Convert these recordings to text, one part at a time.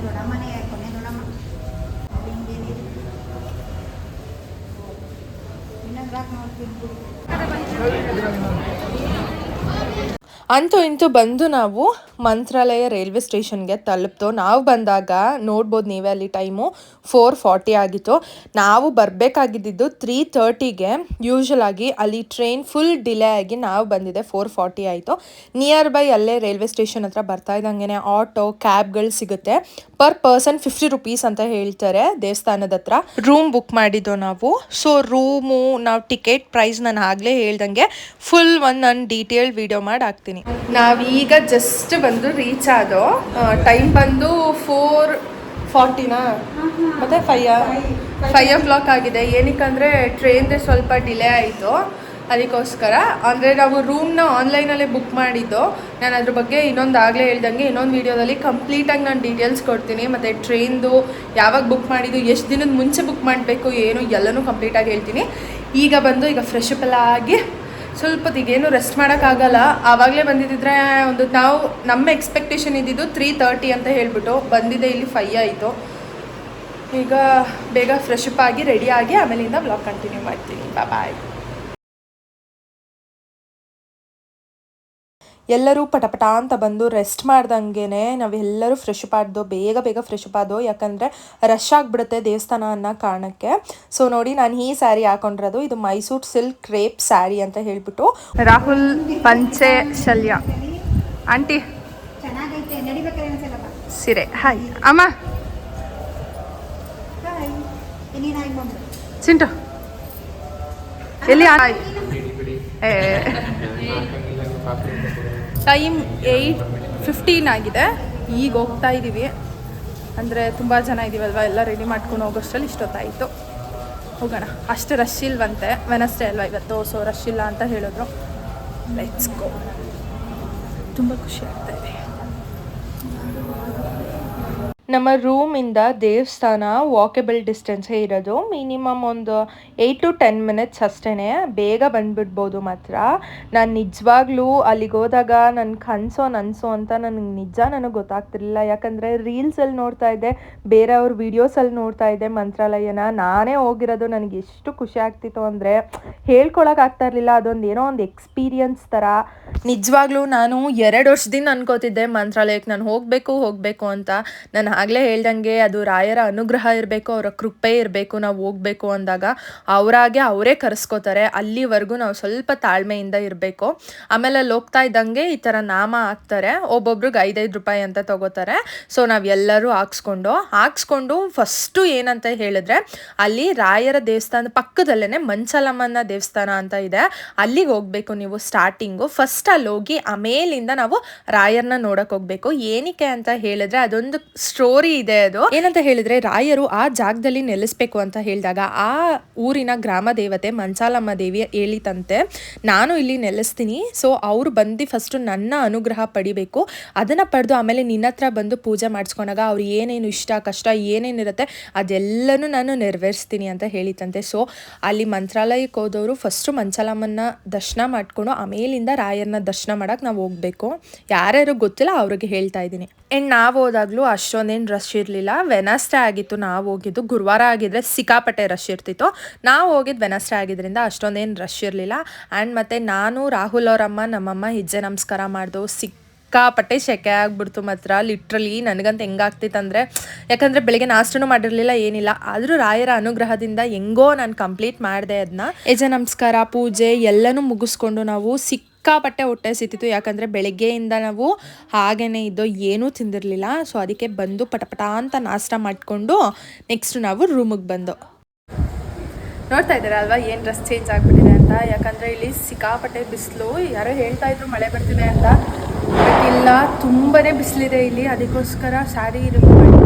ದೊಡ್ಡಮ್ಮನೇ ಕೊನೆ ದೊಡ್ಡಮ್ಮ ಹಿಂಗೇನಿದೆ ಇನ್ನೊಂದು ರಾಕ್ ನೋಡ್ತಿದ್ದು ಅಂತೂ ಇಂತೂ ಬಂದು ನಾವು ಮಂತ್ರಾಲಯ ರೈಲ್ವೆ ಸ್ಟೇಷನ್ಗೆ ತಲುಪ್ತು. ನಾವು ಬಂದಾಗ ನೋಡ್ಬೋದು ನೀವೇ ಅಲ್ಲಿ ಟೈಮು 4:40 ಆಗಿತ್ತು. ನಾವು ಬರಬೇಕಾಗಿದ್ದು 3:30ಗೆ. ಯೂಶ್ವಲ್ ಆಗಿ ಅಲ್ಲಿ ಟ್ರೈನ್ ಫುಲ್ ಡಿಲೇ ಆಗಿ ನಾವು ಬಂದಿದೆ 4:40 ಆಯಿತು. ನಿಯರ್ ಬೈ ಅಲ್ಲೇ ರೈಲ್ವೆ ಸ್ಟೇಷನ್ ಹತ್ರ ಬರ್ತಾ ಇದ್ದಂಗೆ ಆಟೋ ಕ್ಯಾಬ್ಗಳು ಸಿಗುತ್ತೆ. ಪರ್ ಪರ್ಸನ್ 50 ರೂಪೀಸ್ ಅಂತ ಹೇಳ್ತಾರೆ ದೇವಸ್ಥಾನದ ಹತ್ರ. ರೂಮ್ ಬುಕ್ ಮಾಡಿದ್ದು ನಾವು. ಸೊ ರೂಮು ನಾವು ಟಿಕೆಟ್ ಪ್ರೈಸ್ ನಾನು ಆಗಲೇ ಹೇಳ್ದಂಗೆ ಫುಲ್ ನಾನು ಡೀಟೇಲ್ಡ್ ವಿಡಿಯೋ ಮಾಡಿ ಹಾಕ್ತೀನಿ. ನಾವೀಗ ಜಸ್ಟ್ ಬಂದು ರೀಚ್ ಆದೋ. ಟೈಮ್ ಬಂದು 4:40ನಾ ಮತ್ತು 5 o'clock ಆಗಿದೆ. ಏನಕ್ಕಂದರೆ ಟ್ರೈನ್ದೇ ಸ್ವಲ್ಪ ಡಿಲೇ ಆಯಿತು, ಅದಕ್ಕೋಸ್ಕರ. ಅಂದರೆ ನಾವು ರೂಮ್ನ ಆನ್ಲೈನಲ್ಲೇ ಬುಕ್ ಮಾಡಿದ್ದು. ನಾನು ಅದ್ರ ಬಗ್ಗೆ ಆಗಲೇ ಹೇಳ್ದಂಗೆ ಇನ್ನೊಂದು ವೀಡಿಯೋದಲ್ಲಿ ಕಂಪ್ಲೀಟಾಗಿ ನಾನು ಡೀಟೇಲ್ಸ್ ಕೊಡ್ತೀನಿ. ಮತ್ತು ಟ್ರೈನ್ದು ಯಾವಾಗ ಬುಕ್ ಮಾಡಿದ್ದು, ಎಷ್ಟು ದಿನದ ಮುಂಚೆ ಬುಕ್ ಮಾಡಬೇಕು, ಏನು ಎಲ್ಲನೂ ಕಂಪ್ಲೀಟಾಗಿ ಹೇಳ್ತೀನಿ. ಈಗ ಫ್ರೆಶ್ ಅಪ್ ಎಲ್ಲ ಆಗಿ ಸ್ವಲ್ಪ ಹೊತ್ತಿಗೇನು ರೆಸ್ಟ್ ಮಾಡೋಕ್ಕಾಗಲ್ಲ. ಆವಾಗಲೇ ಬಂದಿದ್ದರೆ ನಾವು ನಮ್ಮ ಎಕ್ಸ್ಪೆಕ್ಟೇಷನ್ ಇದ್ದಿದ್ದು 3:30 ಅಂತ ಹೇಳ್ಬಿಟ್ಟು ಬಂದಿದ್ದೆ, ಇಲ್ಲಿ 5 ಆಯಿತು. ಈಗ ಬೇಗ ಫ್ರೆಶ್ ಅಪ್ ಆಗಿ ರೆಡಿ ಆಗಿ ಆಮೇಲಿಂದ ವ್ಲಾಗ್ ಕಂಟಿನ್ಯೂ ಮಾಡ್ತೀನಿ. ಬಾಯ್. ಎಲ್ಲರೂ ಪಟಪಟ ಅಂತ ಬಂದು ರೆಸ್ಟ್ ಮಾಡ್ದಂಗೆ ನಾವೆಲ್ಲರೂ ಫ್ರೆಶ್ ಅಪ್ ಆದೋ, ಬೇಗ ಫ್ರೆಶ್ ಅಪ್ ಆದೋ. ಯಾಕಂದರೆ ರಶ್ ಆಗಿಬಿಡುತ್ತೆ ದೇವಸ್ಥಾನ ಅನ್ನೋ ಕಾರಣಕ್ಕೆ. ಸೊ ನೋಡಿ, ನಾನು ಈ ಸ್ಯಾರಿ ಹಾಕೊಂಡಿರೋದು ಇದು ಮೈಸೂರು ಸಿಲ್ಕ್ ಕ್ರೇಪ್ ಸ್ಯಾರಿ ಅಂತ ಹೇಳ್ಬಿಟ್ಟು. ರಾಹುಲ್ ಪಂಚೆ ಶಲ್ಯ ಆಂಟಿ ಸೀರೆ. ಹಾಯ್ ಅಮ್ಮ. ಚಿಂಟು ಎಲ್ಲಿ? ಟೈಮ್ 8:15 ಆಗಿದೆ. ಈಗ ಹೋಗ್ತಾ ಇದ್ದೀವಿ. ಅಂದರೆ ತುಂಬ ಜನ ಇದ್ದೀವಲ್ವ, ಎಲ್ಲ ರೆಡಿ ಮಾಡ್ಕೊಂಡು ಹೋಗೋಷ್ಟರಲ್ಲಿ ಇಷ್ಟೊತ್ತಾಯಿತು. ಹೋಗೋಣ. ಅಷ್ಟು ರಶ್ ಇಲ್ವಂತೆ, ವೆನಸ್ಡೇ ಅಲ್ವಾ ಇವತ್ತು, ಸೊ ರಶ್ ಇಲ್ಲ ಅಂತ ಹೇಳಿದ್ರು. Let's go. ತುಂಬ ಖುಷಿ ಆಗ್ತಾ ಇದೆ. ನಮ್ಮ ರೂಮಿಂದ ದೇವಸ್ಥಾನ ವಾಕೆಬಲ್ ಡಿಸ್ಟೆನ್ಸೇ ಇರೋದು. ಮಿನಿಮಮ್ ಒಂದು 8 to 10 minutes ಅಷ್ಟೇ. ಬೇಗ ಬಂದುಬಿಡ್ಬೋದು. ಮಾತ್ರ ನಾನು ನಿಜವಾಗ್ಲೂ ಅಲ್ಲಿಗೆ ಹೋದಾಗ ನನ್ನ ನನಸು ಅಂತ ನನಗೆ ಗೊತ್ತಾಗ್ತಿರ್ಲಿಲ್ಲ. ಯಾಕಂದರೆ ರೀಲ್ಸಲ್ಲಿ ನೋಡ್ತಾ ಇದ್ದೆ, ಬೇರೆಯವ್ರ ವೀಡಿಯೋಸಲ್ಲಿ ನೋಡ್ತಾ ಇದ್ದೆ ಮಂತ್ರಾಲಯನ. ನಾನೇ ಹೋಗಿರೋದು. ನನಗೆ ಎಷ್ಟು ಖುಷಿ ಆಗ್ತಿತ್ತು ಅಂದರೆ ಹೇಳ್ಕೊಳಕ್ಕೆ ಆಗ್ತಾ ಇರಲಿಲ್ಲ. ಅದೊಂದು ಏನೋ ಒಂದು ಎಕ್ಸ್ಪೀರಿಯನ್ಸ್ ಥರ. ನಿಜವಾಗ್ಲೂ ನಾನು 2 ವರ್ಷದಿಂದ ಅನ್ಕೋತಿದ್ದೆ ಮಂತ್ರಾಲಯಕ್ಕೆ ನಾನು ಹೋಗಬೇಕು ಅಂತ. ನಾನು ಆಗಲೇ ಹೇಳ್ದಂಗೆ ಅದು ರಾಯರ ಅನುಗ್ರಹ ಇರಬೇಕು, ಅವರ ಕೃಪೆ ಇರಬೇಕು. ನಾವು ಹೋಗಬೇಕು ಅಂದಾಗ ಅವರೇ ಕರೆಸ್ಕೋತಾರೆ. ಅಲ್ಲಿವರೆಗೂ ನಾವು ಸ್ವಲ್ಪ ತಾಳ್ಮೆಯಿಂದ ಇರಬೇಕು. ಆಮೇಲೆ ಅಲ್ಲಿ ಹೋಗ್ತಾ ಇದ್ದಂಗೆ ಈ ಥರ ನಾಮ ಹಾಕ್ತಾರೆ. ಒಬ್ಬೊಬ್ರಿಗೆ 5 ರೂಪಾಯಿ ಅಂತ ತಗೋತಾರೆ. ಸೊ ನಾವೆಲ್ಲರೂ ಹಾಕ್ಸ್ಕೊಂಡು ಫಸ್ಟು ಏನಂತ ಹೇಳಿದ್ರೆ, ಅಲ್ಲಿ ರಾಯರ ದೇವಸ್ಥಾನ ಪಕ್ಕದಲ್ಲೇ ಮಂಚಲಮ್ಮನ ದೇವಸ್ಥಾನ ಅಂತ ಇದೆ. ಅಲ್ಲಿಗೆ ಹೋಗಬೇಕು ನೀವು. ಸ್ಟಾರ್ಟಿಂಗು ಫಸ್ಟ್ ಅಲ್ಲಿ ಹೋಗಿ ಆಮೇಲಿಂದ ನಾವು ರಾಯರನ್ನ ನೋಡಕ್ಕೆ ಹೋಗಬೇಕು. ಏನಕ್ಕೆ ಅಂತ ಹೇಳಿದ್ರೆ ಅದೊಂದು ಸ್ಟೋರಿ ಇದೆ. ಅದು ಏನಂತ ಹೇಳಿದ್ರೆ, ರಾಯರು ಆ ಜಾಗದಲ್ಲಿ ನೆಲೆಸ್ಬೇಕು ಅಂತ ಹೇಳಿದಾಗ ಆ ಊರಿನ ಗ್ರಾಮ ದೇವತೆ ಮಂಚಾಲಮ್ಮ ದೇವಿ ಹೇಳಿತಂತೆ, ನಾನು ಇಲ್ಲಿ ನೆಲೆಸ್ತೀನಿ. ಸೊ ಅವ್ರು ಬಂದು ಫಸ್ಟ್ ನನ್ನ ಅನುಗ್ರಹ ಪಡಿಬೇಕು. ಅದನ್ನ ಪಡೆದು ಆಮೇಲೆ ನಿನ್ನ ಹತ್ರ ಬಂದು ಪೂಜೆ ಮಾಡಿಸ್ಕೊಂಡಾಗ ಅವ್ರು ಏನೇನು ಇಷ್ಟ ಕಷ್ಟ ಏನೇನಿರುತ್ತೆ ಅದೆಲ್ಲನೂ ನಾನು ನೆರವೇರಿಸ್ತೀನಿ ಅಂತ ಹೇಳಿತಂತೆ. ಸೊ ಅಲ್ಲಿ ಮಂತ್ರಾಲಯಕ್ಕೆ ಹೋದವರು ಫಸ್ಟು ಮಂಚಾಲಮ್ಮನ ದರ್ಶನ ಮಾಡ್ಕೊಂಡು ಆಮೇಲಿಂದ ರಾಯರನ್ನ ದರ್ಶನ ಮಾಡಕ್ಕೆ ನಾವು ಹೋಗ್ಬೇಕು. ಯಾರ್ಯಾರು ಗೊತ್ತಿಲ್ಲ ಅವ್ರಿಗೆ ಹೇಳ್ತಾ ಇದ್ದೀನಿ. ಆ್ಯಂಡ್ ನಾವು ಹೋದಾಗಲೂ ಅಷ್ಟೊಂದೇನು ರಶ್ ಇರಲಿಲ್ಲ. ವೆನಸ್ಡೇ ಆಗಿತ್ತು ನಾವು ಹೋಗಿದ್ದು. ಗುರುವಾರ ಆಗಿದ್ರೆ ಸಿಕ್ಕಾಪಟ್ಟೆ ರಶ್ ಇರ್ತಿತ್ತು. ನಾವು ಹೋಗಿದ್ದು ವೆನಸ್ಡೇ ಆಗಿದ್ದರಿಂದ ಅಷ್ಟೊಂದೇನು ರಶ್ ಇರಲಿಲ್ಲ. ಆ್ಯಂಡ್ ಮತ್ತು ನಾನು, ರಾಹುಲ್ ಅವರಮ್ಮ, ನಮ್ಮಮ್ಮ ಹೆಜ್ಜೆ ನಮಸ್ಕಾರ ಮಾಡ್ದು. ಸಿಕ್ಕಾಪಟ್ಟೆ ಸೆಕೆ ಆಗ್ಬಿಡ್ತು ಮಾತ್ರ. ಲಿಟ್ರಲಿ ನನಗಂತ ಹೆಂಗಾಗ್ತಿತ್ತು ಅಂದರೆ, ಯಾಕಂದರೆ ಬೆಳಗ್ಗೆ ನಾಷ್ಟನೂ ಮಾಡಿರಲಿಲ್ಲ, ಏನಿಲ್ಲ. ಆದರೂ ರಾಯರ ಅನುಗ್ರಹದಿಂದ ಹೆಂಗೋ ನಾನು ಕಂಪ್ಲೀಟ್ ಮಾಡಿದೆ ಅದನ್ನ. ಹೆಜ್ಜೆ ನಮಸ್ಕಾರ ಪೂಜೆ ಎಲ್ಲನೂ ಮುಗಿಸ್ಕೊಂಡು ನಾವು ಸಿಕ್ಕಾಪಟ್ಟೆ ಹೊಟ್ಟೆ ಸಿಕ್ತಿತ್ತು. ಯಾಕಂದರೆ ಬೆಳಗ್ಗೆಯಿಂದ ನಾವು ಹಾಗೇ ಇದ್ದೋ, ಏನೂ ತಿಂದಿರಲಿಲ್ಲ. ಸೊ ಅದಕ್ಕೆ ಬಂದು ಪಟಪಟ ಅಂತ ನಾಷ್ಟ ಮಾಡಿಕೊಂಡು ನೆಕ್ಸ್ಟ್ ನಾವು ರೂಮಿಗೆ ಬಂದು ನೋಡ್ತಾ ಇದ್ದಾರೆ ಅಲ್ವಾ ಏನು ಡ್ರೆಸ್ ಚೇಂಜ್ ಆಗಿಬಿಟ್ಟಿದೆ ಅಂತ. ಯಾಕಂದರೆ ಇಲ್ಲಿ ಸಿಕ್ಕಾಪಟ್ಟೆ ಬಿಸಿಲು. ಯಾರೋ ಹೇಳ್ತಾ ಇದ್ರು ಮಳೆ ಬರ್ತಿದೆ ಅಂತ, ಬಟ್ ಇಲ್ಲ, ತುಂಬಾ ಬಿಸಿಲಿದೆ ಇಲ್ಲಿ. ಅದಕ್ಕೋಸ್ಕರ ಸ್ಯಾರಿ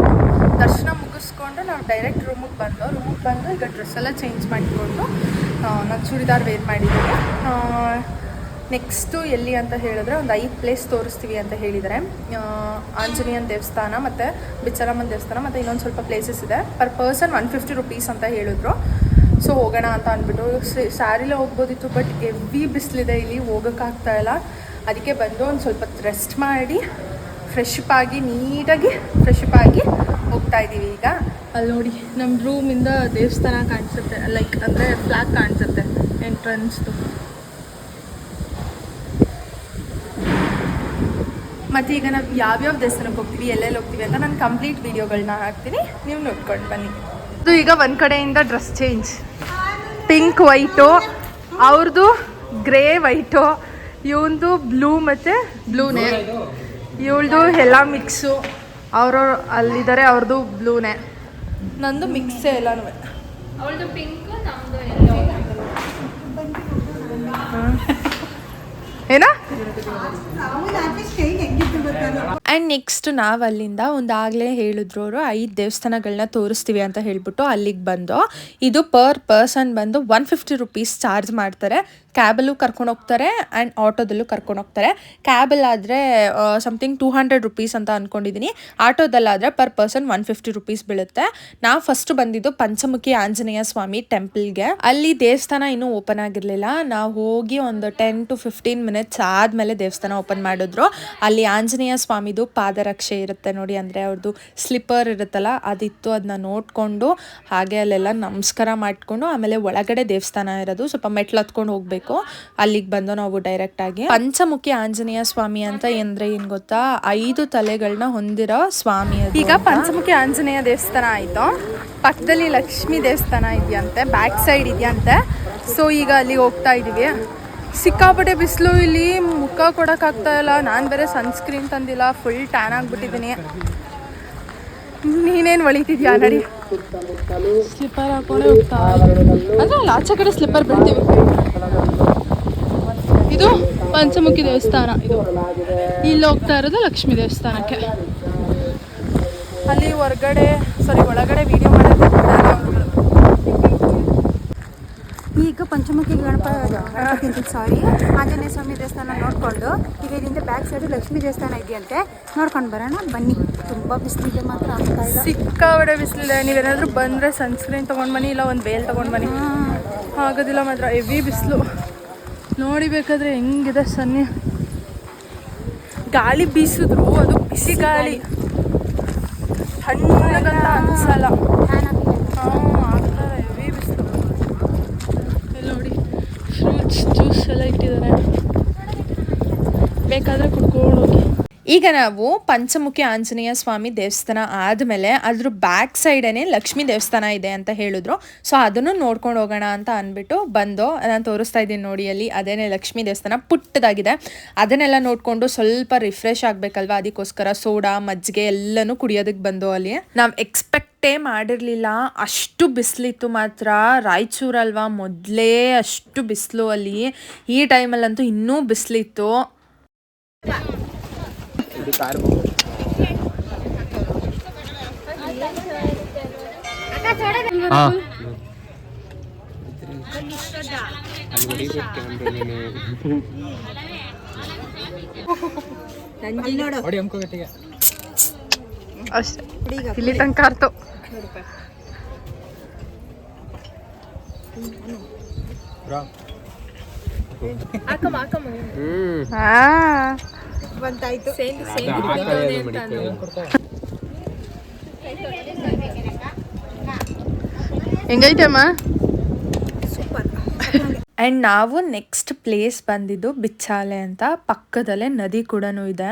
ದರ್ಶನ ಮುಗಿಸ್ಕೊಂಡು ನಾವು ಡೈರೆಕ್ಟ್ ರೂಮಿಗೆ ಬಂದು ಈಗ ಡ್ರೆಸ್ ಎಲ್ಲ ಚೇಂಜ್ ಮಾಡಿಕೊಂಡು ನಾನು ಚೂಡಿದಾರ್ ವೇರ್ ಮಾಡಿದ್ದೀನಿ. ನೆಕ್ಸ್ಟು ಎಲ್ಲಿ ಅಂತ ಹೇಳಿದ್ರೆ ಒಂದು 5 ಪ್ಲೇಸ್ ತೋರಿಸ್ತೀವಿ ಅಂತ ಹೇಳಿದ್ದಾರೆ. ಆಂಜನೇಯನ ದೇವಸ್ಥಾನ ಮತ್ತು ಬಿಚ್ಚಲಮ್ಮನ ದೇವಸ್ಥಾನ ಮತ್ತು ಇನ್ನೊಂದು ಸ್ವಲ್ಪ ಪ್ಲೇಸಸ್ ಇದೆ. ಪರ್ ಪರ್ಸನ್ 150 ರೂಪೀಸ್ ಅಂತ ಹೇಳಿದ್ರು. ಸೊ ಹೋಗೋಣ ಅಂತ ಅಂದ್ಬಿಟ್ಟು ಸ್ಯಾರಿಲೇ ಹೋಗ್ಬೋದಿತ್ತು, ಬಟ್ ಹೆವಿ ಬಿಸಿಲಿದೆ ಇಲ್ಲಿ, ಹೋಗೋಕ್ಕಾಗ್ತಾಯಿಲ್ಲ. ಅದಕ್ಕೆ ಬಂದು ಒಂದು ಸ್ವಲ್ಪ ರೆಸ್ಟ್ ಮಾಡಿ ಫ್ರೆಶ್ ಅಪ್ ಆಗಿ ನೀಟಾಗಿ ಫ್ರೆಶ್ ಅಪ್ ಆಗಿ ಹೋಗ್ತಾ ಇದೀವಿ ಈಗ. ಅಲ್ಲಿ ನೋಡಿ ನಮ್ಮ ರೂಮಿಂದ ದೇವಸ್ಥಾನ ಕಾಣಿಸುತ್ತೆ, ಲೈಕ್ ಅಂದರೆ ಫ್ಲಾಗ್ ಕಾಣಿಸುತ್ತೆ ಎಂಟ್ರೆನ್ಸ್ದು. ಮತ್ತು ಈಗ ನಾವು ಯಾವ್ಯಾವ ದೇವಸ್ಥಾನಕ್ಕೆ ಹೋಗ್ತೀವಿ, ಎಲ್ಲೆಲ್ಲಿ ಹೋಗ್ತೀವಿ ಅಂತ ನಾನು ಕಂಪ್ಲೀಟ್ ವೀಡಿಯೋಗಳನ್ನ ಹಾಕ್ತೀನಿ, ನೀವು ನೋಡ್ಕೊಂಡು ಬನ್ನಿ. ಇದು ಈಗ ಒಂದು ಕಡೆಯಿಂದ ಡ್ರೆಸ್ ಚೇಂಜ್, ಪಿಂಕ್ ವೈಟು, ಅವ್ರದ್ದು ಗ್ರೇ ವೈಟು, ಇವಂದು ಬ್ಲೂ ಮತ್ತು ಬ್ಲೂನೇ, ಇವಳ್ದು ಎಲ್ಲ ಮಿಕ್ಸು, ಅವರು ಅಲ್ಲಿದ್ದಾರೆ ಅವ್ರದ್ದು ಬ್ಲೂನೇ, ನಂದು ಮಿಕ್ಸೇ ಎಲ್ಲನೂ. ಅವಳದು ಪಿಂಕ್, ನಮ್ಮದು ಏನಾ. ಹೆಂಗಿತ್ತು ಆ್ಯಂಡ್ ನೆಕ್ಸ್ಟ್ ನಾವು ಅಲ್ಲಿಂದ ಒಂದಾಗಲೇ ಹೇಳಿದ್ರು ಅವರು 5 ದೇವಸ್ಥಾನಗಳನ್ನ ತೋರಿಸ್ತೀವಿ ಅಂತ ಹೇಳ್ಬಿಟ್ಟು ಅಲ್ಲಿಗೆ ಬಂದು, ಇದು ಪರ್ ಪರ್ಸನ್ ಬಂದು 150 ರುಪೀಸ್ ಚಾರ್ಜ್ ಮಾಡ್ತಾರೆ. ಕ್ಯಾಬಲ್ಲೂ ಕರ್ಕೊಂಡು ಹೋಗ್ತಾರೆ ಆ್ಯಂಡ್ ಆಟೋದಲ್ಲೂ ಕರ್ಕೊಂಡು ಹೋಗ್ತಾರೆ. ಕ್ಯಾಬಲ್ಲಾದರೆ ಸಮಥಿಂಗ್ 200 ರುಪೀಸ್ ಅಂತ ಅಂದ್ಕೊಂಡಿದ್ದೀನಿ, ಆಟೋದಲ್ಲಾದರೆ ಪರ್ ಪರ್ಸನ್ 150 ರುಪೀಸ್ ಬೀಳುತ್ತೆ. ನಾವು ಫಸ್ಟ್ ಬಂದಿದ್ದು ಪಂಚಮುಖಿ ಆಂಜನೇಯ ಸ್ವಾಮಿ ಟೆಂಪಲ್ಗೆ. ಅಲ್ಲಿ ದೇವಸ್ಥಾನ ಇನ್ನೂ ಓಪನ್ ಆಗಿರಲಿಲ್ಲ. ನಾವು ಹೋಗಿ ಒಂದು 10 to 15 ಮಿನಿಟ್ಸ್ ಆದಮೇಲೆ ದೇವಸ್ಥಾನ ಓಪನ್ ಮಾಡಿದ್ರು. ಅಲ್ಲಿ ಆಂಜನೇಯ ಸ್ವಾಮಿದು ಪಾದರಕ್ಷೆ ಇರುತ್ತೆ ನೋಡಿ, ಅಂದರೆ ಅವ್ರದ್ದು ಸ್ಲಿಪ್ಪರ್ ಇರುತ್ತಲ್ಲ ಅದಿತ್ತು. ಅದನ್ನ ನೋಡಿಕೊಂಡು ಹಾಗೆ ಅಲ್ಲೆಲ್ಲ ನಮಸ್ಕಾರ ಮಾಡಿಕೊಂಡು ಆಮೇಲೆ ಒಳಗಡೆ ದೇವಸ್ಥಾನ ಇರೋದು, ಸ್ವಲ್ಪ ಮೆಟ್ಲು ಹತ್ಕೊಂಡು ಹೋಗ್ಬೇಕು. ಅಲ್ಲಿಗೆ ಬಂದು ನಾವು ಡೈರೆಕ್ಟಾಗಿ ಪಂಚಮುಖಿ ಆಂಜನೇಯ ಸ್ವಾಮಿ ಅಂತ ಅಂದರೆ ಏನು ಗೊತ್ತಾ, 5 ತಲೆಗಳನ್ನ ಹೊಂದಿರೋ ಸ್ವಾಮಿ. ಈಗ ಪಂಚಮುಖಿ ಆಂಜನೇಯ ದೇವಸ್ಥಾನ ಆಯಿತು, ಪಕ್ಕದಲ್ಲಿ ಲಕ್ಷ್ಮೀ ದೇವಸ್ಥಾನ ಇದೆಯಂತೆ, ಬ್ಯಾಕ್ ಸೈಡ್ ಇದೆಯಂತೆ. ಸೊ ಈಗ ಅಲ್ಲಿಗೆ ಹೋಗ್ತಾ ಇದ್ದೀವಿ. ಸಿಕ್ಕಾಪಟ್ಟೆ ಬಿಸಿಲು, ಇಲ್ಲಿ ಮುಖ ಕೊಡೋಕ್ಕಾಗ್ತಾ ಇಲ್ಲ. ನಾನು ಬೇರೆ ಸನ್ಸ್ಕ್ರೀನ್ ತಂದಿಲ್ಲ, ಫುಲ್ ಟ್ಯಾನ್ ಆಗಿಬಿಟ್ಟಿದ್ದೀನಿ. ನೀನೇನು ಹೊಳಿತಿದ್ಯಾ ನಡಿ. ಸ್ಲಿಪ್ಪರ್ ಹಾಕೊಂಡೇ ಹೋಗ್ತಾ ಅಂದರೆ ಅಲ್ಲಿ ಆಚೆ ಕಡೆ ಸ್ಲಿಪ್ಪರ್ ಬಿಡ್ತೀವಿ. ಇದು ಪಂಚಮುಖಿ ದೇವಸ್ಥಾನ, ಇದು ಇಲ್ಲಿ ಹೋಗ್ತಾ ಇರೋದು ಲಕ್ಷ್ಮೀ ದೇವಸ್ಥಾನಕ್ಕೆ. ಅಲ್ಲಿ ಒಳಗಡೆ ವಿಡಿಯೋ ಮಾಡೋಕ್ಕೆ ಈಗ ಪಂಚಮುಖಿ ಸಾರಿ ಆಂಜನೇಯ ಸ್ವಾಮಿ ದೇವಸ್ಥಾನ ನೋಡಿಕೊಂಡು ಈಗ ಇದರಿಂದ ಬ್ಯಾಕ್ ಸೈಡ್ ಲಕ್ಷ್ಮೀ ದೇವಸ್ಥಾನ ಇದೆಯಂತೆ, ನೋಡ್ಕೊಂಡು ಬರೋಣ ಬನ್ನಿ. ತುಂಬ ಬಿಸಿಲಿದೆ ಮಾತ್ರ, ಆಗ್ತಾ ಇಲ್ಲ, ಸಿಕ್ಕಾಪಟ್ಟೆ ಬಿಸಿಲಿದೆ. ನೀವೇನಾದರೂ ಬಂದರೆ ಸನ್ಸ್ಕ್ರೀನ್ ತೊಗೊಂಡು ಬನ್ನಿ, ಇಲ್ಲ ಒಂದು ಬೇಲ್ ತೊಗೊಂಡು ಬನ್ನಿ. ಆಗೋದಿಲ್ಲ ಮಾತ್ರ, ಹೆವಿ ಬಿಸಿಲು. ನೋಡಿಬೇಕಾದ್ರೆ ಹೆಂಗಿದೆ ಸನ್ನೆ. ಗಾಳಿ ಬೀಸಿದ್ರು ಅದು ಬಿಸಿ ಗಾಳಿ, ತಣ್ಣಗಂತ ಅನ್ಸಲ್ಲ. ಆಗ್ತಾರೆ, ಹೆವಿ ಬಿಸಿಲು. ಇಲ್ಲಿ ನೋಡಿ ಫ್ರೂಟ್ಸ್ ಜ್ಯೂಸ್ ಎಲ್ಲ ಇಟ್ಟಿದ್ದಾರೆ, ಬೇಕಾದರೆ ಕುಡ್ಕೊಂಡು ಹೋಗಿ. ಈಗ ನಾವು ಪಂಚಮುಖಿ ಆಂಜನೇಯ ಸ್ವಾಮಿ ದೇವಸ್ಥಾನ ಆದಮೇಲೆ ಅದ್ರ ಬ್ಯಾಕ್ ಸೈಡೇ ಲಕ್ಷ್ಮೀ ದೇವಸ್ಥಾನ ಇದೆ ಅಂತ ಹೇಳಿದ್ರು. ಸೊ ಅದನ್ನು ನೋಡ್ಕೊಂಡು ಹೋಗೋಣ ಅಂತ ಅಂದ್ಬಿಟ್ಟು ಬಂದು ನಾನು ತೋರಿಸ್ತಾ ಇದ್ದೀನಿ ನೋಡಿ, ಅಲ್ಲಿ ಅದೇನೇ ಲಕ್ಷ್ಮೀ ದೇವಸ್ಥಾನ ಪುಟ್ಟದಾಗಿದೆ. ಅದನ್ನೆಲ್ಲ ನೋಡಿಕೊಂಡು ಸ್ವಲ್ಪ ರಿಫ್ರೆಶ್ ಆಗಬೇಕಲ್ವ, ಅದಕ್ಕೋಸ್ಕರ ಸೋಡಾ ಮಜ್ಜಿಗೆ ಎಲ್ಲನೂ ಕುಡಿಯೋದಕ್ಕೆ ಬಂದು ಅಲ್ಲಿ. ನಾವು ಎಕ್ಸ್ಪೆಕ್ಟೇ ಮಾಡಿರಲಿಲ್ಲ ಅಷ್ಟು ಬಿಸಿಲಿತ್ತು ಮಾತ್ರ. ರಾಯಚೂರಲ್ವಾ, ಮೊದಲೇ ಅಷ್ಟು ಬಿಸಿಲು ಅಲ್ಲಿ. ಈ ಟೈಮಲ್ಲಂತೂ ಇನ್ನೂ ಬಿಸಿಲಿತ್ತು. ಅಷ್ಟೇ, ಇಲ್ಲಿ ತನಕ ಆರ್ತು. ಬಂತಾಯ್ತು. ಹೆಂಗೈತೆ ಅಮ್ಮ? ಸೂಪರ್. ಆ್ಯಂಡ್ ನಾವು ನೆಕ್ಸ್ಟ್ ಪ್ಲೇಸ್ ಬಂದಿದ್ದು ಬಿಚ್ಚಾಲೆ ಅಂತ. ಪಕ್ಕದಲ್ಲೇ ನದಿ ಕೂಡ ಇದೆ.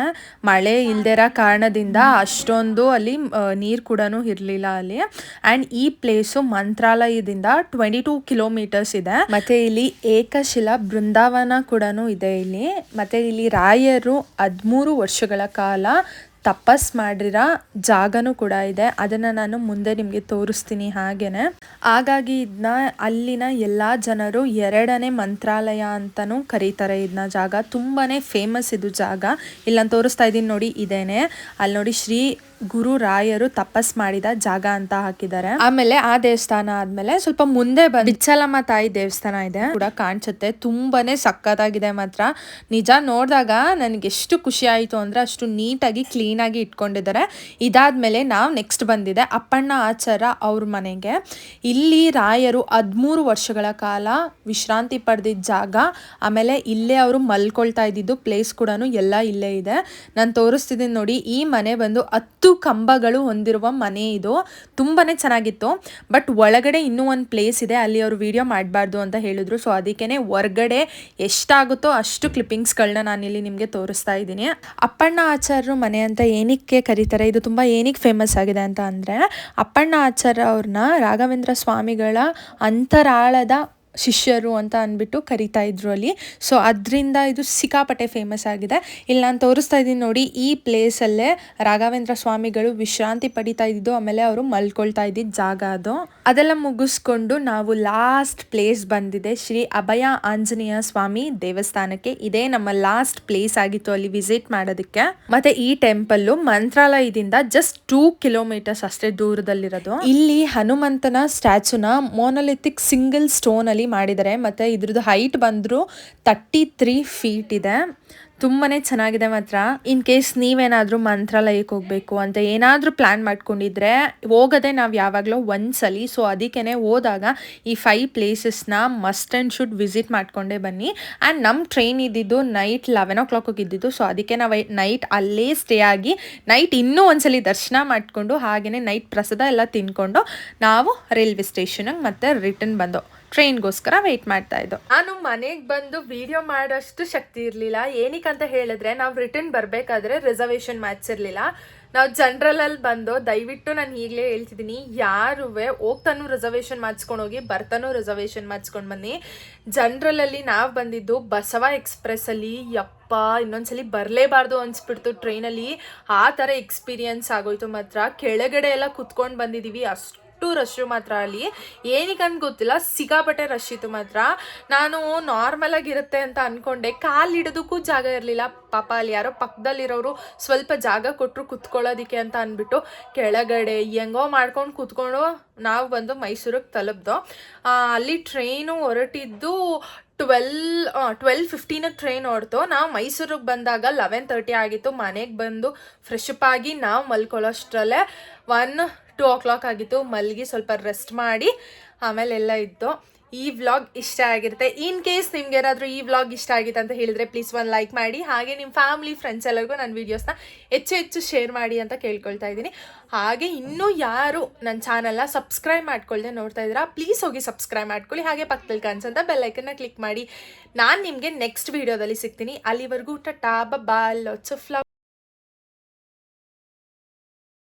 ಮಳೆ ಇಲ್ದಿರೋ ಕಾರಣದಿಂದ ಅಷ್ಟೊಂದು ಅಲ್ಲಿ ನೀರು ಕೂಡ ಇರಲಿಲ್ಲ ಅಲ್ಲಿ. ಆ್ಯಂಡ್ ಈ ಪ್ಲೇಸು ಮಂತ್ರಾಲಯದಿಂದ 22 ಕಿಲೋಮೀಟರ್ಸ್ ಇದೆ. ಮತ್ತು ಇಲ್ಲಿ ಏಕಶಿಲಾ ಬೃಂದಾವನ ಕೂಡ ಇದೆ ಇಲ್ಲಿ. ಮತ್ತು ಇಲ್ಲಿ ರಾಯರು 13 ವರ್ಷಗಳ ಕಾಲ ತಪಸ್ ಮಾಡಿರೋ ಜಾಗನೂ ಕೂಡ ಇದೆ. ಅದನ್ನು ನಾನು ಮುಂದೆ ನಿಮಗೆ ತೋರಿಸ್ತೀನಿ ಹಾಗೇನೆ. ಹಾಗಾಗಿ ಇದನ್ನ ಅಲ್ಲಿನ ಎಲ್ಲ ಜನರು 2ನೇ ಮಂತ್ರಾಲಯ ಅಂತಲೂ ಕರೀತಾರೆ. ಇದನ್ನ ಜಾಗ ತುಂಬಾ ಫೇಮಸ್ ಇದು ಜಾಗ. ಇಲ್ಲಂತ ತೋರಿಸ್ತಾ ಇದ್ದೀನಿ ನೋಡಿ, ಇದೇನೆ. ಅಲ್ಲಿ ನೋಡಿ ಶ್ರೀ ಗುರು ರಾಯರು ತಪಸ್ ಮಾಡಿದ ಜಾಗ ಅಂತ ಹಾಕಿದ್ದಾರೆ. ಆಮೇಲೆ ಆ ದೇವಸ್ಥಾನ ಆದ್ಮೇಲೆ ಸ್ವಲ್ಪ ಮುಂದೆ ಬಿಚ್ಚಲಮ್ಮ ತಾಯಿ ದೇವಸ್ಥಾನ ಇದೆ ಕೂಡ ಕಾಣಿಸುತ್ತೆ. ತುಂಬಾನೇ ಸಕ್ಕತ್ತಾಗಿದೆ ಮಾತ್ರ. ನಿಜ ನೋಡಿದಾಗ ನನಗೆ ಎಷ್ಟು ಖುಷಿ ಆಯಿತು ಅಂದರೆ ಅಷ್ಟು ನೀಟಾಗಿ ಕ್ಲೀನ್ ಕ್ಲೀನಾಗಿ ಇಟ್ಕೊಂಡಿದ್ದಾರೆ. ಇದಾದಮೇಲೆ ನಾವು ನೆಕ್ಸ್ಟ್ ಬಂದಿದೆ ಅಪ್ಪಣ್ಣ ಆಚಾರ ಅವ್ರ ಮನೆಗೆ. ಇಲ್ಲಿ ರಾಯರು 13 ವರ್ಷಗಳ ಕಾಲ ವಿಶ್ರಾಂತಿ ಪಡೆದಿದ್ದ ಜಾಗ, ಆಮೇಲೆ ಇಲ್ಲೇ ಅವರು ಮಲ್ಕೊಳ್ತಾ ಇದ್ದಿದ್ದು ಪ್ಲೇಸ್ ಕೂಡ ಎಲ್ಲ ಇಲ್ಲೇ ಇದೆ. ನಾನು ತೋರಿಸ್ತಿದ್ದೀನಿ ನೋಡಿ, ಈ ಮನೆ ಬಂದು 10 ಕಂಬಗಳು ಹೊಂದಿರುವ ಮನೆ. ಇದು ತುಂಬಾ ಚೆನ್ನಾಗಿತ್ತು. ಬಟ್ ಒಳಗಡೆ ಇನ್ನೂ ಒಂದು ಪ್ಲೇಸ್ ಇದೆ, ಅಲ್ಲಿ ಅವರು ವಿಡಿಯೋ ಮಾಡಬಾರ್ದು ಅಂತ ಹೇಳಿದ್ರು. ಸೊ ಅದಕ್ಕೇ ಹೊರ್ಗಡೆ ಎಷ್ಟಾಗುತ್ತೋ ಅಷ್ಟು ಕ್ಲಿಪ್ಪಿಂಗ್ಸ್ಗಳನ್ನ ನಾನಿಲ್ಲಿ ನಿಮಗೆ ತೋರಿಸ್ತಾ ಇದ್ದೀನಿ. ಅಪ್ಪಣ್ಣ ಆಚಾರ್ಯರು ಮನೆ ಅಂತ ಏನಕ್ಕೆ ಕರೀತಾರೆ, ಇದು ತುಂಬ ಏನಕ್ಕೆ ಫೇಮಸ್ ಆಗಿದೆ ಅಂತ ಅಂದರೆ, ಅಪ್ಪಣ್ಣ ಆಚಾರ್ಯ ಅವ್ರನ್ನ ರಾಘವೇಂದ್ರ ಸ್ವಾಮಿಗಳ ಅಂತರಾಳದ ಶಿಷ್ಯರು ಅಂತ ಅಂದ್ಬಿಟ್ಟು ಕರಿತಾ ಇದ್ರು ಅಲ್ಲಿ. ಸೊ ಅದರಿಂದ ಇದು ಸಿಕ್ಕಾಪಟ್ಟೆ ಫೇಮಸ್ ಆಗಿದೆ. ಇಲ್ಲಿ ನಾನು ತೋರಿಸ್ತಾ ಇದ್ದೀನಿ ನೋಡಿ, ಈ ಪ್ಲೇಸಲ್ಲೇ ರಾಘವೇಂದ್ರ ಸ್ವಾಮಿಗಳು ವಿಶ್ರಾಂತಿ ಪಡಿತಾ ಇದ್ದಿದ್ದು, ಆಮೇಲೆ ಅವರು ಮಲ್ಕೊಳ್ತಾ ಇದ್ದಿದ್ದು ಜಾಗ ಅದು. ಅದೆಲ್ಲ ಮುಗಿಸ್ಕೊಂಡು ನಾವು ಲಾಸ್ಟ್ ಪ್ಲೇಸ್ ಬಂದಿದೆ ಶ್ರೀ ಅಭಯ ಆಂಜನೇಯ ಸ್ವಾಮಿ ದೇವಸ್ಥಾನಕ್ಕೆ. ಇದೇ ನಮ್ಮ ಲಾಸ್ಟ್ ಪ್ಲೇಸ್ ಆಗಿತ್ತು ಅಲ್ಲಿ ವಿಸಿಟ್ ಮಾಡೋದಕ್ಕೆ. ಮತ್ತೆ ಈ ಟೆಂಪಲ್ಲು ಮಂತ್ರಾಲಯದಿಂದ ಜಸ್ಟ್ 2 ಕಿಲೋಮೀಟರ್ಸ್ ಅಷ್ಟೇ ದೂರದಲ್ಲಿರೋದು. ಇಲ್ಲಿ ಹನುಮಂತನ ಸ್ಟ್ಯಾಚುನ ಮೋನೋಲಿಥಿಕ್ ಸಿಂಗಲ್ ಸ್ಟೋನ್ ಅಲ್ಲಿ ಮಾಡಿದ್ದಾರೆ. ಮತ್ತು ಇದ್ರದ್ದು ಹೈಟ್ ಬಂದರೂ 33 ಫೀಟ್ ಇದೆ. ತುಂಬಾ ಚೆನ್ನಾಗಿದೆ ಮಾತ್ರ. ಇನ್ ಕೇಸ್ ನೀವೇನಾದರೂ ಮಂತ್ರಾಲಯಕ್ಕೆ ಹೋಗಬೇಕು ಅಂತ ಏನಾದರೂ ಪ್ಲ್ಯಾನ್ ಮಾಡ್ಕೊಂಡಿದ್ರೆ, ಹೋಗೋದೇ ನಾವು ಯಾವಾಗಲೂ ಒಂದ್ಸಲಿ. ಸೊ ಅದಕ್ಕೇ ಹೋದಾಗ ಈ 5 ಪ್ಲೇಸಸ್ನ ಮಸ್ಟ್ ಆ್ಯಂಡ್ ಶುಡ್ ವಿಸಿಟ್ ಮಾಡಿಕೊಂಡೇ ಬನ್ನಿ. ಆ್ಯಂಡ್ ನಮ್ಮ ಟ್ರೈನ್ ಇದ್ದಿದ್ದು ನೈಟ್ 11 o'clock ಇದ್ದಿದ್ದು. ಸೊ ಅದಕ್ಕೆ ನಾವು ನೈಟ್ ಅಲ್ಲೇ ಸ್ಟೇ ಆಗಿ ನೈಟ್ ಇನ್ನೂ ಒಂದ್ಸಲಿ ದರ್ಶನ ಮಾಡಿಕೊಂಡು, ಹಾಗೆಯೇ ನೈಟ್ ಪ್ರಸಾದ ಎಲ್ಲ ತಿನ್ಕೊಂಡು ನಾವು ರೈಲ್ವೆ ಸ್ಟೇಷನ್ಗೆ ಮತ್ತೆ ರಿಟರ್ನ್ ಬಂದು ಟ್ರೈನ್ಗೋಸ್ಕರ ವೆಯ್ಟ್ ಮಾಡ್ತಾ ಇದ್ದೋ. ನಾನು ಮನೆಗೆ ಬಂದು ವಿಡಿಯೋ ಮಾಡೋಷ್ಟು ಶಕ್ತಿ ಇರಲಿಲ್ಲ. ಏನಕ್ಕಂತ ಹೇಳಿದ್ರೆ, ನಾವು ರಿಟರ್ನ್ ಬರಬೇಕಾದ್ರೆ ರಿಸರ್ವೇಷನ್ ಮಾಡಿಸಿರ್ಲಿಲ್ಲ. ನಾವು ಜನರಲಲ್ಲಿ ಬಂದು, ದಯವಿಟ್ಟು ನಾನು ಈಗಲೇ ಹೇಳ್ತಿದ್ದೀನಿ, ಯಾರೂ ಹೋಗ್ತಾನೂ ರಿಸರ್ವೇಷನ್ ಮಾಡಿಸ್ಕೊಂಡು ಹೋಗಿ, ಬರ್ತಾನೂ ರಿಸರ್ವೇಷನ್ ಮಾಡಿಸ್ಕೊಂಡು ಬನ್ನಿ. ಜನರಲಲ್ಲಿ ನಾವು ಬಂದಿದ್ದು ಬಸವ ಎಕ್ಸ್ಪ್ರೆಸ್ಸಲ್ಲಿ. ಯಪ್ಪ, ಇನ್ನೊಂದ್ಸಲಿ ಬರಲೇಬಾರ್ದು ಅನಿಸ್ಬಿಡ್ತು ಟ್ರೈನಲ್ಲಿ. ಆ ಥರ ಎಕ್ಸ್ಪೀರಿಯನ್ಸ್ ಆಗೋಯ್ತು ಮಾತ್ರ. ಕೆಳಗಡೆ ಎಲ್ಲ ಕುತ್ಕೊಂಡು ಬಂದಿದ್ದೀವಿ, ಅಷ್ಟು ರಶ್ಶು ಮಾತ್ರ. ಅಲ್ಲಿ ಏನಕ್ಕಂತ ಗೊತ್ತಿಲ್ಲ, ಸಿಕ್ಕಾಪಟ್ಟೆ ರಶ್ ಇತ್ತು ಮಾತ್ರ. ನಾನು ನಾರ್ಮಲ್ ಆಗಿರುತ್ತೆ ಅಂತ ಅನ್ಕೊಂಡೆ, ಕಾಲಿಡೋದಕ್ಕೂ ಜಾಗ ಇರಲಿಲ್ಲ. ಪಾಪ ಅಲ್ಲಿ ಯಾರೋ ಪಕ್ಕದಲ್ಲಿರೋರು ಸ್ವಲ್ಪ ಜಾಗ ಕೊಟ್ಟರು ಕುತ್ಕೊಳ್ಳೋದಿಕ್ಕೆ ಅಂತ ಅಂದ್ಬಿಟ್ಟು ಕೆಳಗಡೆ ಹೆಂಗೋ ಮಾಡ್ಕೊಂಡು ಕುತ್ಕೊಂಡು ನಾವು ಬಂದು ಮೈಸೂರಿಗೆ ತಲುಪ್ದೋ. ಅಲ್ಲಿ ಟ್ರೈನು ಹೊರಟಿದ್ದು 12:15 ಟ್ರೈನ್ ಹೊರತು. ನಾವು ಮೈಸೂರಿಗೆ ಬಂದಾಗ 11:30 ಆಗಿತ್ತು. ಮನೆಗೆ ಬಂದು ಫ್ರೆಶ್ ಅಪ್ ಆಗಿ ನಾವು ಮಲ್ಕೊಳ್ಳೋಷ್ಟರಲ್ಲೇ 1-2 o'clock ಆಗಿತ್ತು. ಮಲಗಿ ಸ್ವಲ್ಪ ರೆಸ್ಟ್ ಮಾಡಿ ಆಮೇಲೆ ಎಲ್ಲ ಇತ್ತು. ಈ ವ್ಲಾಗ್ ಇಷ್ಟ ಆಗಿರುತ್ತೆ. ಇನ್ ಕೇಸ್ ನಿಮ್ಗೆ ಏನಾದರೂ ಈ ವ್ಲಾಗ್ ಇಷ್ಟ ಆಗಿತ್ತು ಅಂತ ಹೇಳಿದರೆ ಪ್ಲೀಸ್ ಒಂದು ಲೈಕ್ ಮಾಡಿ. ಹಾಗೆ ನಿಮ್ಮ ಫ್ಯಾಮಿಲಿ ಫ್ರೆಂಡ್ಸ್ ಎಲ್ಲರಿಗೂ ನನ್ನ ವೀಡಿಯೋಸ್ನ ಹೆಚ್ಚು ಶೇರ್ ಮಾಡಿ ಅಂತ ಕೇಳ್ಕೊಳ್ತಾ ಇದ್ದೀನಿ. ಹಾಗೆ ಇನ್ನೂ ಯಾರು ನನ್ನ ಚಾನಲ್ನ ಸಬ್ಸ್ಕ್ರೈಬ್ ಮಾಡ್ಕೊಳ್ದೆ ನೋಡ್ತಾ ಇದ್ದೀರಾ, ಪ್ಲೀಸ್ ಹೋಗಿ ಸಬ್ಸ್ಕ್ರೈಬ್ ಮಾಡ್ಕೊಳ್ಳಿ. ಹಾಗೆ ಪಕ್ಕದಲ್ಲಿ ಕಾಣಿಸೋಂಥ ಬೆಲ್ಲೈಕನ್ನ ಕ್ಲಿಕ್ ಮಾಡಿ. ನಾನು ನಿಮಗೆ ನೆಕ್ಸ್ಟ್ ವೀಡಿಯೋದಲ್ಲಿ ಸಿಗ್ತೀನಿ. ಅಲ್ಲಿವರೆಗೂ ಟಾಟಾ, ಬಾಯ್, ಲಾಟ್ಸ್ ಆಫ್ ಲವ್.